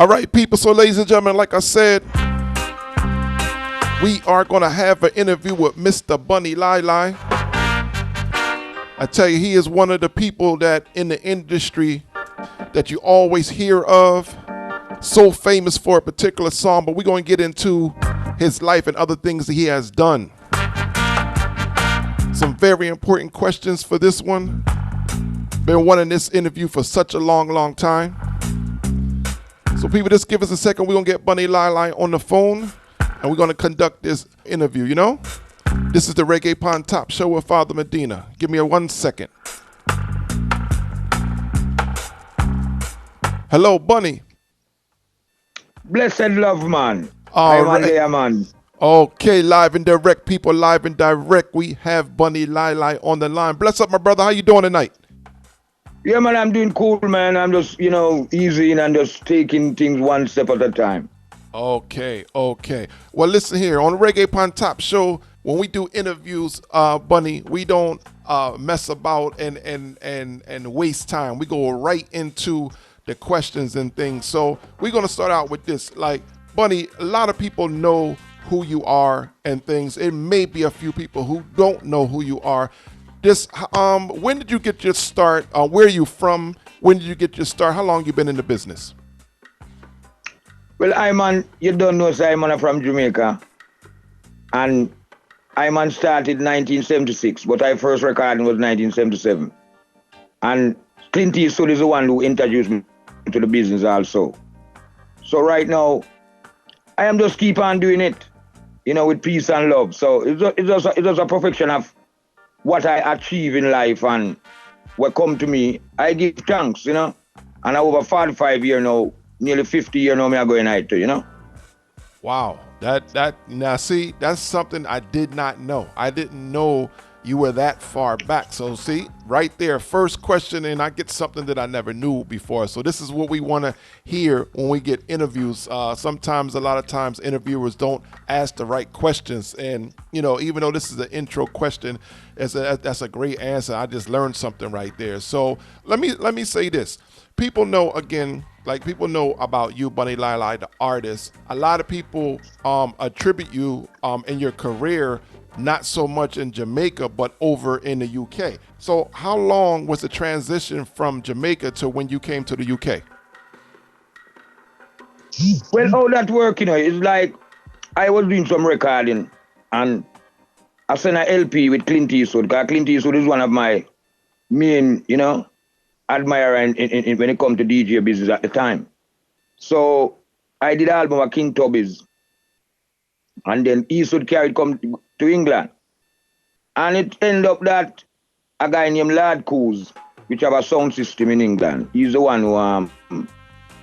All right, people. So, ladies and gentlemen, like I said, we are going to have an interview with Mr. Bunny Lye Lye. I tell you, he is one of the people that in the industry that you always hear of. So famous for a particular song, but we're going to get into his life and other things that he has done. Some very important questions for this one. Been wanting this interview for such a long time. So people, just give us a second. We're going to get Bunny Lye Lye on the phone, and we're going to conduct this interview, you know? This is the Reggae Pond Top Show with Fadda Medina. Give me a 1 second. Hello, Bunny. Blessed love, man. All I'm on right. there, man. Okay, live and direct, people, live and direct. We have Bunny Lye Lye on the line. Bless up, my brother. How you doing tonight? Yeah, man, I'm doing cool, man. I'm just, easy and just taking things one step at a time. Okay. Well, listen here. On the Reggae Pond Top Show, when we do interviews, Bunny, we don't mess about and waste time. We go right into the questions and things. So we're going to start out with this. Like, Bunny, a lot of people know who you are and things. It may be a few people who don't know who you are. Just when did you get your start? Where are you from? When did you get your start? How long you been in the business? Well, you don't know, so I'm from Jamaica. And started 1976, but I first recorded was 1977. And Clint Eastwood is the one who introduced me to the business also. So right now, I am just keep on doing it, with peace and love. So it's just a perfection of what I achieve in life and what come to me. I give thanks, and over 45 years now, nearly 50 years now, me are going out to, Wow. Now see, that's something I did not know. I didn't know you were that far back. So see, right there, first question, and I get something that I never knew before. So this is what we want to hear when we get interviews. Sometimes, a lot of times, interviewers don't ask the right questions. And, even though this is an intro question, that's a great answer. I just learned something right there. So let me say this. People know, again, like people know about you, Bunny Lye Lye, the artist. A lot of people attribute you in your career not so much in Jamaica, but over in the UK. So how long was the transition from Jamaica to when you came to the UK? Well, how that work, it's like I was doing some recording and I sent an LP with Clint Eastwood, because Clint Eastwood is one of my main, admirer in when it comes to DJ business at the time. So I did an album with King Tubby's, and then Eastwood carried come to England. And it ended up that a guy named Lad Coos, which have a sound system in England, he's the one who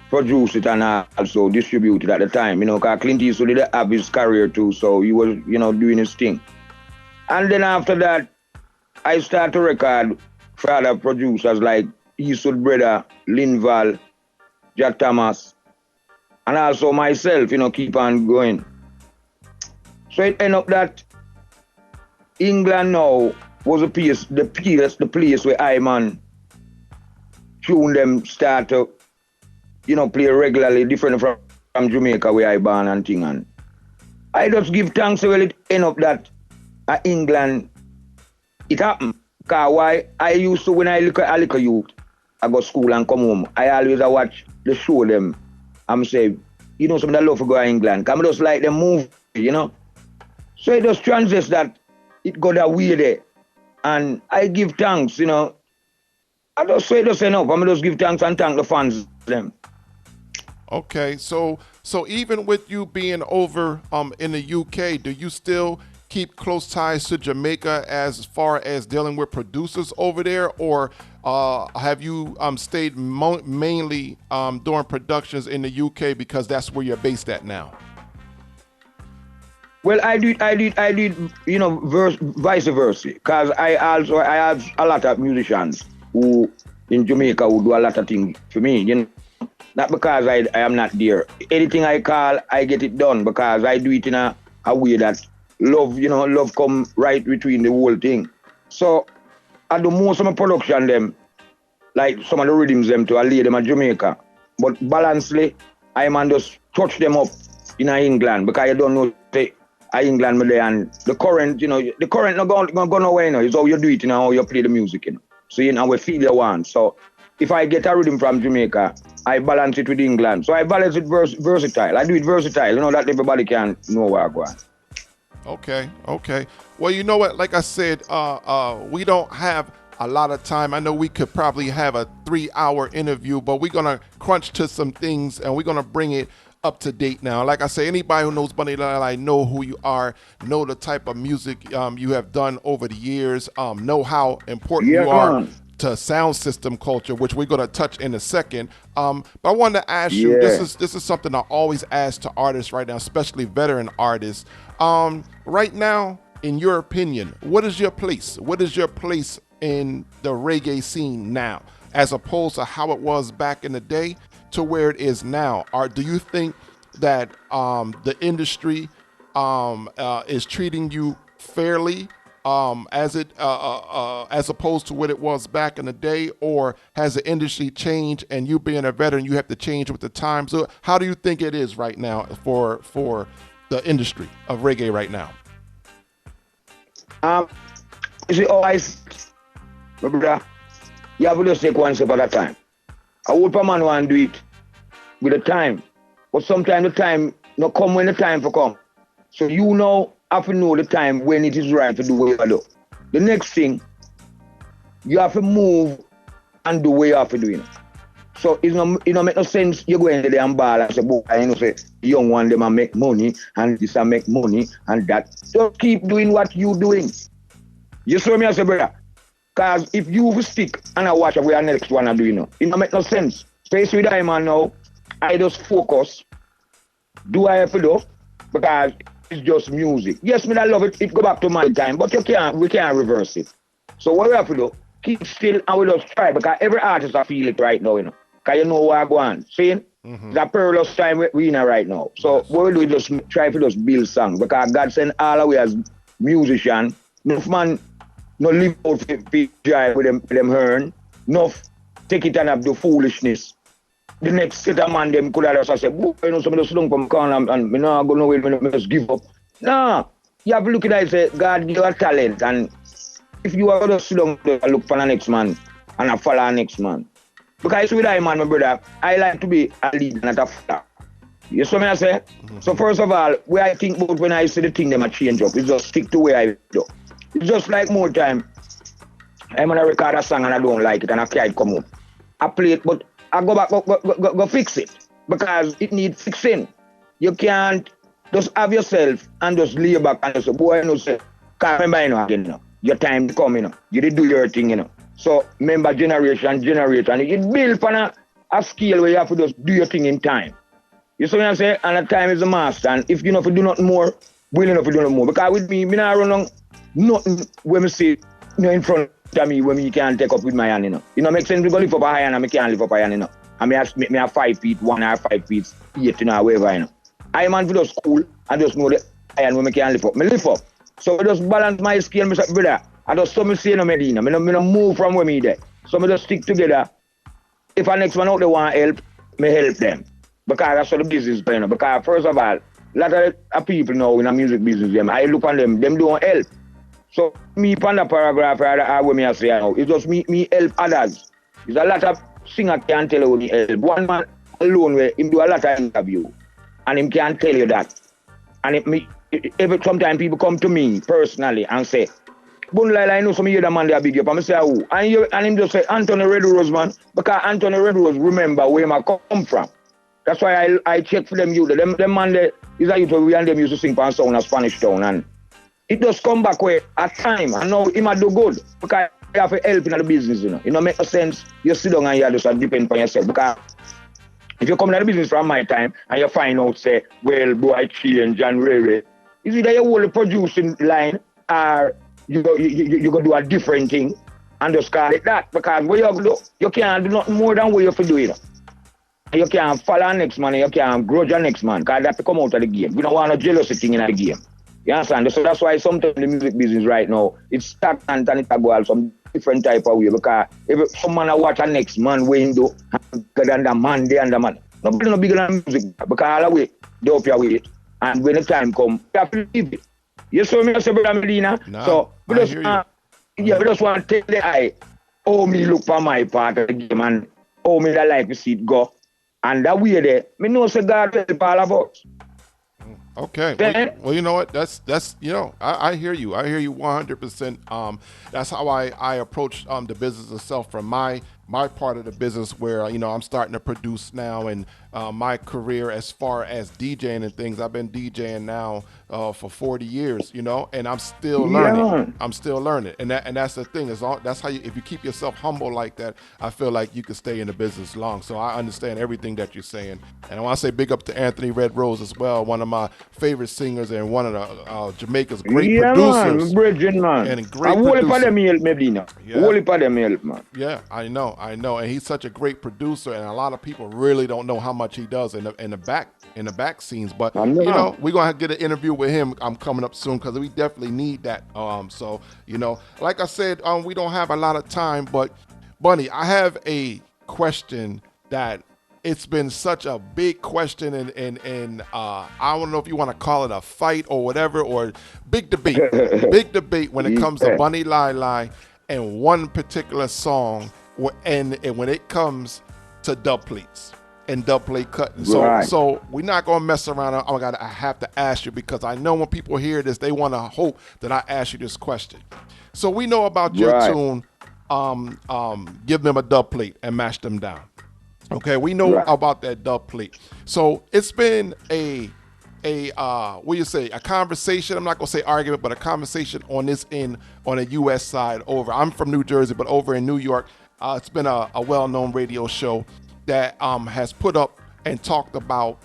produced it and also distributed at the time, because Clint Eastwood did have his career too, so he was, doing his thing. And then after that, I started to record for other producers like Eastwood Brother, Linval, Jack Thomas, and also myself, keep on going. So it ended up that England now was the place where I tune them start to, play regularly, different from Jamaica where I born and thing. And I just give thanks. Well, it end up that at England it happened. Because why I used to, when I look at a youth, I go to school and come home, I always watch the show them. I'm say, some of the love for go to England. Because I just like them move, So it just translates that it got that way there. And I give thanks, I just say just enough. I'm just give thanks and thank the fans them. Okay, so even with you being over in the UK, do you still keep close ties to Jamaica as far as dealing with producers over there, or have you stayed mainly doing productions in the UK because that's where you're based at now? Well, I did, vice versa, because I have a lot of musicians who in Jamaica who do a lot of things for me, Not because I am not there. Anything I call, I get it done because I do it in a way that love come right between the whole thing. So I do most of my production them, like some of the rhythms them to I lay them at Jamaica. But balancedly, I man just touch them up in England because you don't know the England me there and the current, the current not go nowhere, It's how you do it, how you play the music, So we feel you want. So if I get a rhythm from Jamaica, I balance it with England. So I balance it versatile. I do it versatile, that everybody can know where I go on. Okay. Well, you know what? Like I said, we don't have a lot of time. I know we could probably have a 3-hour interview, but we're gonna crunch to some things and we're gonna bring it up to date now. Like I say, anybody who knows Bunny Lye Lye know who you are, know the type of music you have done over the years, know how important you are to sound system culture, which we're going to touch in a second. But I wanted to ask you, this is something I always ask to artists right now, especially veteran artists. Right now, in your opinion, what is your place? What is your place in the reggae scene now, as opposed to how it was back in the day to where it is now? Or do you think that the industry is treating you fairly as opposed to what it was back in the day, or has the industry changed and you being a veteran, you have to change with the times? So how do you think it is right now for the industry of reggae right now? You see, always, my brother, you have to just take one step at a time. I hope a man want to do it with the time, but sometimes the time not come when the time for come. So have to know the time when it is right to do what you do. The next thing, you have to move and do what you have to do. So it make no sense you go into the and ball and say, boy, say young one them and make money and this and make money and that. Just keep doing what you doing. You saw me as a brother. Because if you stick and I watch what the next one are doing, it don't make no sense. Especially with that man now, I just focus. Do what I have to do? Because it's just music. Yes, I love it. It go back to my time, but we can't reverse it. So what we have to do, keep still and we just try, because every artist I feel it right now, Because you know what I go on. See? It's a perilous time we in right now. So what we do is just try to just build songs, because God sent all of we as musicians. Enough man no live out for drive with them earn. Enough take it and have the foolishness. The next set of man them could have just say, some of the slung from corner and me not go nowhere, me just give up. Nah. You have to look at it and say, God give you a talent, and if you are just look for the next man and I follow the next man. Because with that man, my brother, I like to be a leader, not a follower. You see what I say? So first of all, where I think about when I see the thing them a change up, is just stick to where I do. It's just like more time. I'm gonna record a song and I don't like it and I can't come up. I play it, but I go back, go fix it. Because it needs fixing. You can't just have yourself and just lay back and just say, boy, say, can't remember again, your time to come, You did do your thing, So remember generation, and it build on a scale where you have to just do your thing in time. You see what I'm saying? And the time is the master. And if you know if you do nothing more, will enough to do nothing more. Because with me not run on nothing when me see in front of me when me can't take up with my hand, make sense to go lift up a high hand and I can't lift up a hand, And me have 5 feet 1 or 5 feet 8, whatever, I man for the school and just know the iron when I can lift up. Me lift up. So I just balance my scale, me say, brother, I just me say no Medina. Me no move from where me there. So me just stick together. If a next one out there want help, me help them. Because that's how the business is going. Because first of all, a lot of people now in the music business, I look on them don't help. So me upon the paragraph where me I say now, it's just me help others. There's a lot of singers can't tell you when he help. One man alone where him do a lot of interview and him can't tell you that. And sometimes people come to me personally and say, Bunny Lye Lye, I know some of you the man they are big up. And I say, who? And him just say, Anthony Red Rose, man. Because Anthony Red Rose remember where I come from. That's why I check for them youth. Them man, they is a youth where we and them used to sing for sound of Spanish Town. And it does come back where at time. And now he might do good. Because you have to help in the business, It don't make no sense. You sit down and you just depend on yourself. Because if you come to the business from my time and you find out, say, well, boy, change and Rere, is either you hold the producing line or you go do a different thing and just call it that. Because what you do, you can't do nothing more than what you have to do, You can't follow next man, you can't grudge your next man, because that to come out of the game. We don't want no jealousy thing in the game. You understand? So that's why sometimes the music business right now, it's stagnant and it go out some different type of way, because if some man watch a next man window, than the man there and the man. Nobody no bigger than music because all the way, they up your way. And when the time come, you have to leave it. You saw me, Brother Medina. Nah, So we I just hear you. yeah, we just want to tell the eye how me look for my part of the game and how me that like to see it go. And that way there, me know say God will help all of us. Okay. Then, Well, you know what? That's you know, I hear you. I hear you 100%. That's how I approach the business itself from my part of the business where you know I'm starting to produce now and my career as far as DJing and things. I've been DJing now for 40 years, you know, and I'm still yeah, learning. man. I'm still learning, and that's the thing. That's how you, if you keep yourself humble like that, I feel like you can stay in the business long. So I understand everything that you're saying, and I want to say big up to Anthony Red Rose as well, one of my favorite singers and one of the Jamaica's great Yeah, man. producers Bridging, man. and a I great whole heap of producer. them help, Medina. Yeah, Whole heap of them help, man. yeah, I know, and he's such a great producer, and a lot of people really don't know how much he does in the back scenes. But I you know. know, we're gonna get an interview with him. I'm coming up soon because we definitely need that. So you know, like I said, we don't have a lot of time, but Bunny, I have a question that it's been such a big question and I don't know if you want to call it a fight or whatever or big debate when it comes to Yeah. Bunny Lye Lye and one particular song and when it comes to dub plates and dub plate cutting. Right. So we're not gonna mess around. I have to ask you because I know when people hear this, they want to hope that I ask you this question. So we know about your Right. tune, give them a dub plate and mash them down. Okay, we know Right. about that dub plate. So it's been a what do you say, a conversation. I'm not gonna say argument, but a conversation on this end on the U.S. side. Over, I'm from New Jersey, but over in New York, it's been a well-known radio show that has put up and talked about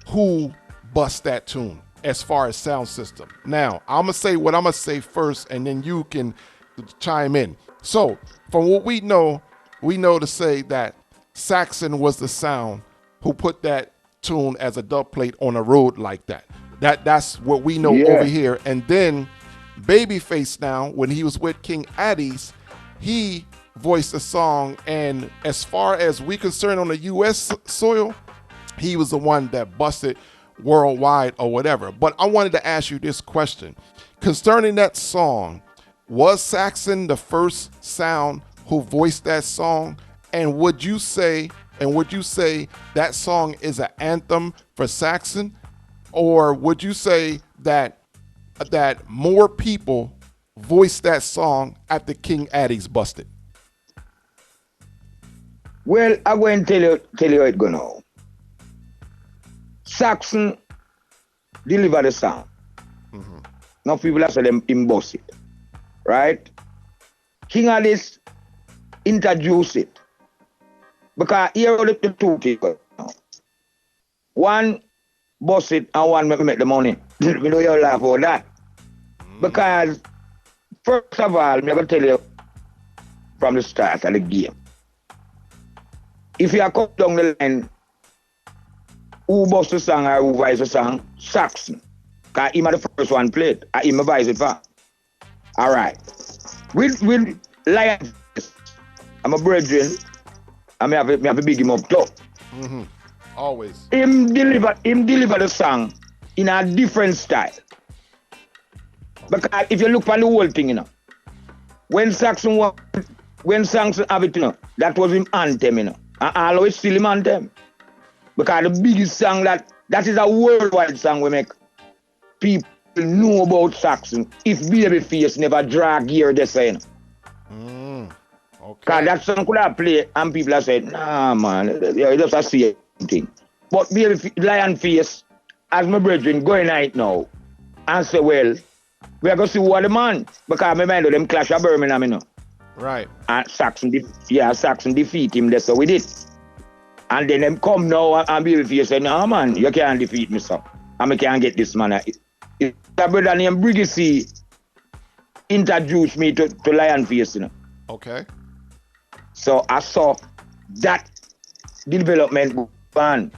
who bust that tune as far as sound system. Now, I'm gonna say what I'm gonna say first, and then you can chime in. So, from what we know to say that Saxon was the sound who put that tune as a dub plate on a road like that. That's what we know over Yeah. here. And then Babyface now, when he was with King Addies, he voiced the song. And as far as we concerned on the U.S. soil, he was the one that busted worldwide or whatever. But I wanted to ask you this question. Concerning that song, was Saxon the first sound who voiced that song? And would you say that song is an anthem for Saxon? Or would you say that more people voiced that song after King Addies busted? Well, I'm going to tell you how it go now. Saxon deliver the sound. Now people are saying him boss it. Right? King Addies introduce it. Because here are the two people. One boss it and one make the money. We know you laugh about that. Because first of all, I'm gonna tell you from the start of the game. If you come down the line, who bust the song or who voice the song? Saxon. Because him are the first one played. And him voice it for. Alright. With Lion, I'm a brethren. I have to big him up too. Always. Him deliver the song in a different style. Because if you look at the whole thing, you know, when Saxon have it, you know, that was him anthem, you know. And always still him anthem. Because the biggest song that is a worldwide song we make. People know about Saxon. If Babyface never drag here, they say, you know. Okay. Because that song could have played and people have said, nah man, it's just a same thing. But Lion Face, as my brethren going right now, and say, well, we are going to see what the man, because my mind of them clash at Birmingham, you know. Right. And Saxon defeat him, that's how we did. And then them come now and Babyface say, nah man, you can't defeat me, sir. And I can't get this man. It's a brother named Briggsy introduced me to Lion Face, you know. Okay. So I saw that development plan.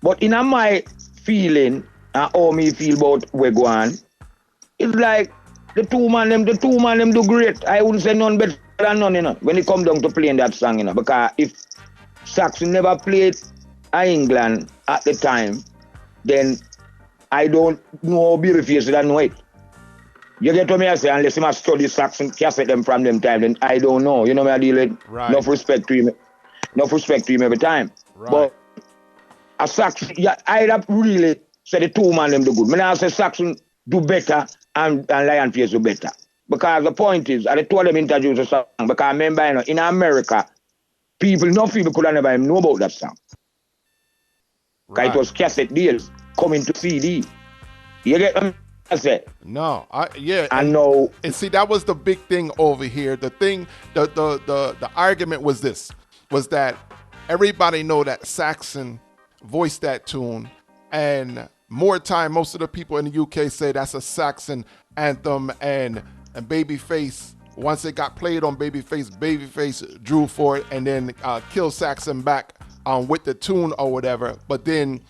But in my feeling and how me feel about Wegwan, it's like the two man them do great. I wouldn't say none better than none, you know, when it come down to playing that song, you know, because if Saxon never played England at the time, then I don't know Babyface that know it. You get what me I say, unless you must study Saxon cassette them from them time, then I don't know. You know me I deal with Right. enough respect to him. Enough respect to him every time. Right. But a Saxon, yeah, I'd have really said the two man them do good. Me now say Saxon do better and Lion Face do better. Because the point is, I told them introduce the song, because I remember, you know, in America, enough people could have never even know about that song. Because it was cassette deals coming to CD. You get what I say? No, yeah. And no. And see, that was the big thing over here. The thing, the argument was this, was that everybody know that Saxon voiced that tune, and most of the people in the UK say that's a Saxon anthem, and Babyface, once it got played on Babyface drew for it and then killed Saxon back with the tune or whatever. But then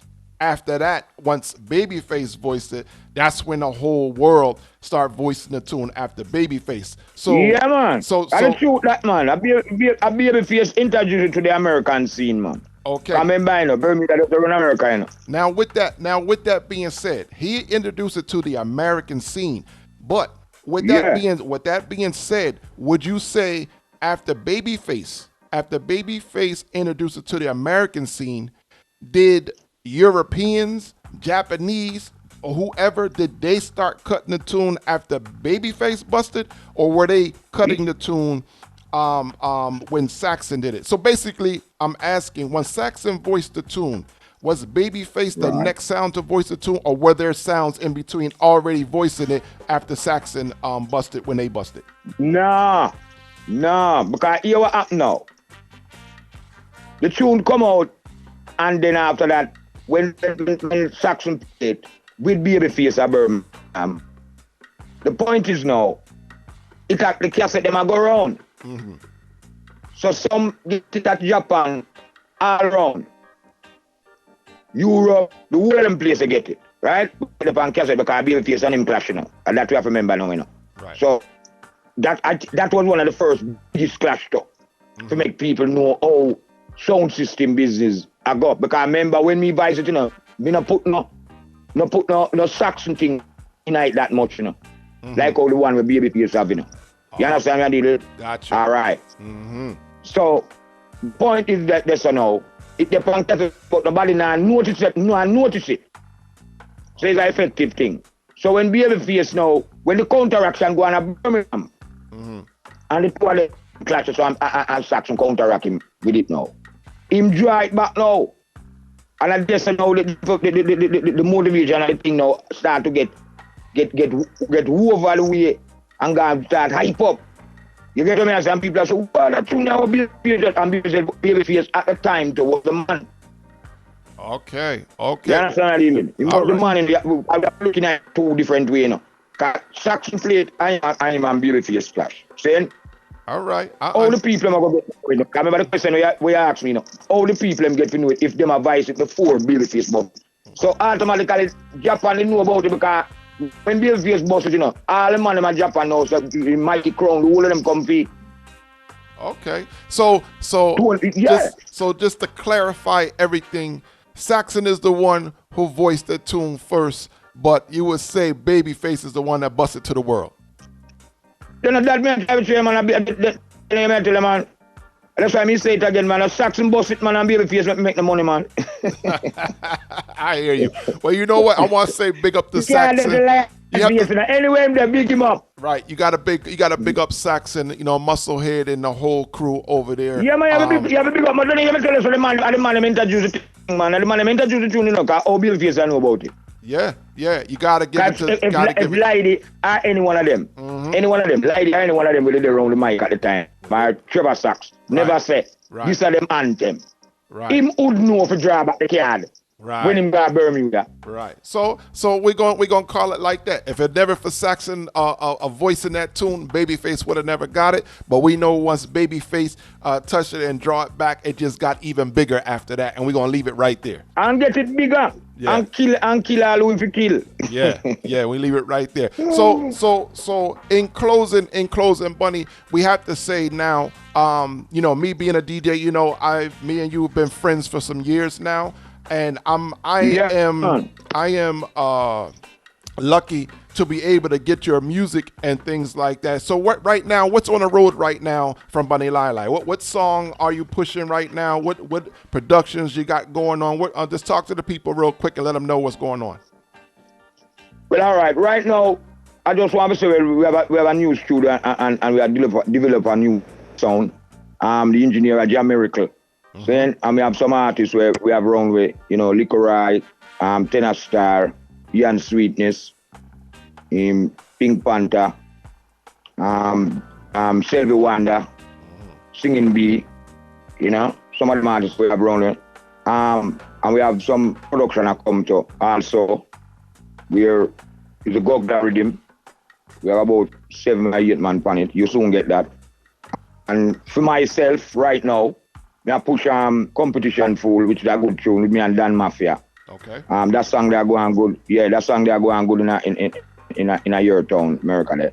after that, once Babyface voiced it, that's when the whole world started voicing the tune after Babyface. So yeah, man. So I shoot that, man. A Babyface introduced to the American scene, man. Okay. I remember, you know, Bermuda does run America, you know. Now with that being said, he introduced it to the American scene. But with that being said, would you say after Babyface introduced it to the American scene, did Europeans, Japanese, or whoever, did they start cutting the tune after Babyface busted, or were they cutting the tune when Saxon did it? So basically, I'm asking, when Saxon voiced the tune, was Babyface the next sound to voice the tune, or were there sounds in between already voicing it after Saxon busted when they busted? No, because here what happened now. The tune come out, and then after that, when Saxon played it, with Babyface at Birmingham, the point is now, the cassette them a go around. Mm-hmm. So some get it at Japan, all around. Europe, the whole of them place to get it, right? Put it on cassette because Babyface and him clash, you know. And that we have to remember now, you know. Right. So that was one of the first biggest clash stuff to make people know how sound system business I got. Because I remember when me buys it, you know, me no put no Saxon thing in it that much, you know. Mm-hmm. Like how the one with Babyface have, you know. You understand what I did? Gotcha. All right. Mm-hmm. So the point is that this now, it depends, but nobody now notice it. So it's an effective thing. So when Babyface now, when the counteraction go on at Birmingham, and the two of them clashes, so I'm Saxon counteract him with it now. Him draw it back now. And I guess now the motivation and the thing now start to get over the way and go start hype up. You get what I mean? Some people say, well, that's true now, Babyface at the time to was the man. Okay. You understand what I mean? He was the man I'm looking at two different ways, you know. Because Saxon played, I'm on Babyface clash. Saying? All right. All the people are going to get to know. I remember the question where you asked me, you know. All the people get to know it if them advise it before Babyface bump. So automatically, Japan they know about it because when Babyface busted, you know, all the man in Japan knows that the Mighty Crown, the whole of them come feet. Okay. So just to clarify everything, Saxon is the one who voiced the tune first, but you would say Babyface is the one that busted to the world. Then that man, I tell you, man. That's why I say it again, man. A Saxon bust it, man, and Babyface make the money, man. I hear you. Well, you know what? I want to say big up to Saxon. Anyway, they big him up. Right. You got to big up Saxon, you know, Musclehead and the whole crew over there. Yeah, man, you have a big up. But don't even tell us the man introduced the thing, man. The man introduced the tune, you know, because all Babyface I know about it. Yeah. You gotta give it to. If Lydie or any one of them, Lydie or any one of them will be around the mic at the time. My Trevor Sachs never said these are them anthem. Right. Him would know if he draw back the card. Right. When him got Bermuda. Right. So we're gonna call it like that. If it never for Saxon a voice in that tune, Babyface would have never got it. But we know once Babyface touched it and draw it back, it just got even bigger after that, and we're gonna leave it right there. And get it bigger. Yeah. and kill all who if you kill. Yeah, yeah, we leave it right there. So in closing, Bunny, we have to say now, you know, me being a DJ, you know, me and you have been friends for some years now, and Yeah, man. I am lucky to be able to get your music and things like that. So what right now? What's on the road right now from Bunny Lye Lye? What song are you pushing right now? What productions you got going on? Just talk to the people real quick and let them know what's going on. Well, all right. Right now, I just want to say we have a new studio and we have develop a new sound. The engineer Jam Miracle. Then and we have some artists where we have run with, you know, Liquor Tenor Star, Ian Sweetness, Pink Panther, Selby Wanda, Singing Bee, you know, some of the artists we have run with. And we have some production that come to also. It's a Gogda rhythm. We have about 7 or 8 man on it. You soon get that. And for myself, right now, I push Competition Fool, which is a good tune with me and Dan Mafia. Okay. That song they are going good. Yeah, that song they are going good in a your town, America there.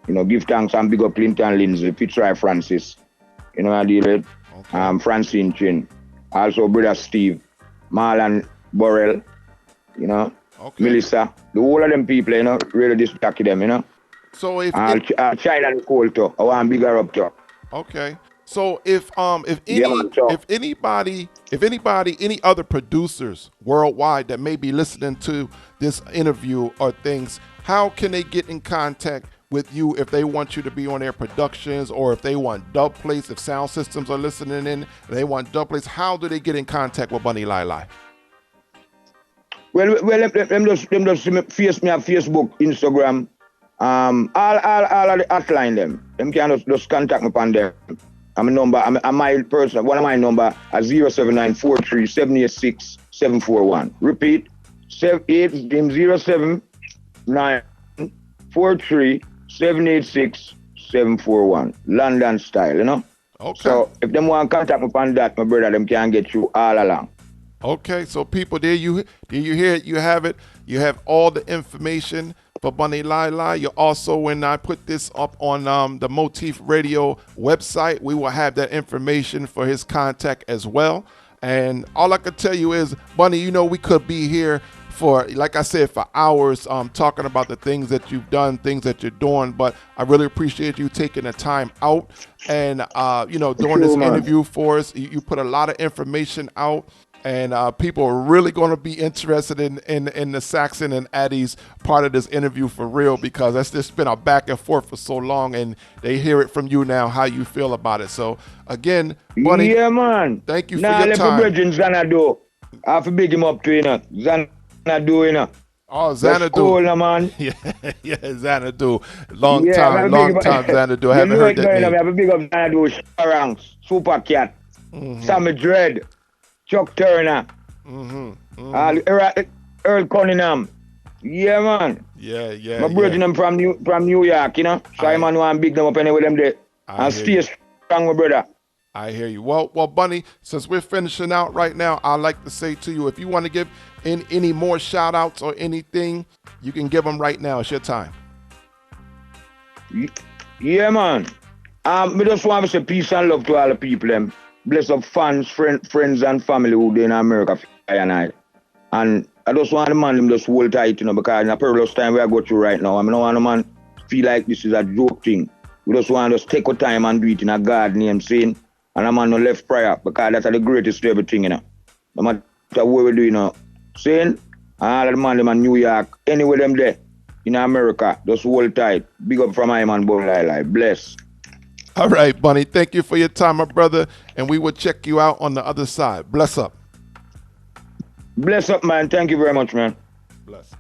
You know, give thanks and big up Clinton Lindsay, Fitzroy Francis. You know, I deal with Francine Chin. Also brother Steve, Marlon Burrell, you know. Okay. Melissa, the whole of them people, you know, really distract them, you know. So if China and Cold too, I want bigger up too. okay, so if anybody, any other producers worldwide that may be listening to this interview or things, how can they get in contact with you if they want you to be on their productions, or if they want dub plates, if sound systems are listening in and they want dub plates, how do they get in contact with Bunny Lye Lye? Well, them just face me on Facebook, Instagram, all of the hotline them. Them can just contact me upon them. I'm a number, I'm my person, one of my number is 07943 786 741. Repeat, 07943 786 741. London style, you know? Okay. So if them want to contact me upon that, my brother, them can get you all along. Okay, so people, there you hear it, you have it. You have all the information for Bunny Lye Lye. You also, when I put this up on the Motif Radio website, we will have that information for his contact as well. And all I can tell you is, Bunny, you know, we could be here for, like I said, for hours talking about the things that you've done, things that you're doing. But I really appreciate you taking the time out and, you know, doing this interview for us. You put a lot of information out. And people are really going to be interested in the Saxon and Addie's part of this interview for real, because that's just been a back and forth for so long, and they hear it from you now how you feel about it. So again, Bunny, yeah, man. Thank you for your time. Xanadu. I have to big him up to, you know. Xanadu, you know. Oh, Xanadu. Cool, man. Yeah, Xanadu. Long time, Xanadu. I haven't heard that name. I have a big up Xanadu, Ranks, Super Cat, Sammy Dread, Chuck Turner, Earl Cunningham. Yeah, man. Yeah. My brother from New York, you know. So I'm want to big them up anyway them there. And stay strong, my brother. I hear you. Well, Bunny, since we're finishing out right now, I'd like to say to you, if you want to give in any more shout outs or anything, you can give them right now. It's your time. Yeah, man. Me just want to say peace and love to all the people, them. Bless up fans, friends and family who they in America and I. And I just want the man them just hold tight, you know, because in a perilous time we are going through right now. I mean, I want the man feel like this is a joke thing. We just want to just take our time and do it in a God name saying, and a man no left prayer, because that's the greatest of everything, you know. No matter what we do, you know. Saying, all of the man them in New York, anywhere them there in America, just hold tight. Big up from my man, Bunny Lye Lye. Bless. All right, Bunny. Thank you for your time, my brother. And we will check you out on the other side. Bless up. Bless up, man. Thank you very much, man. Bless.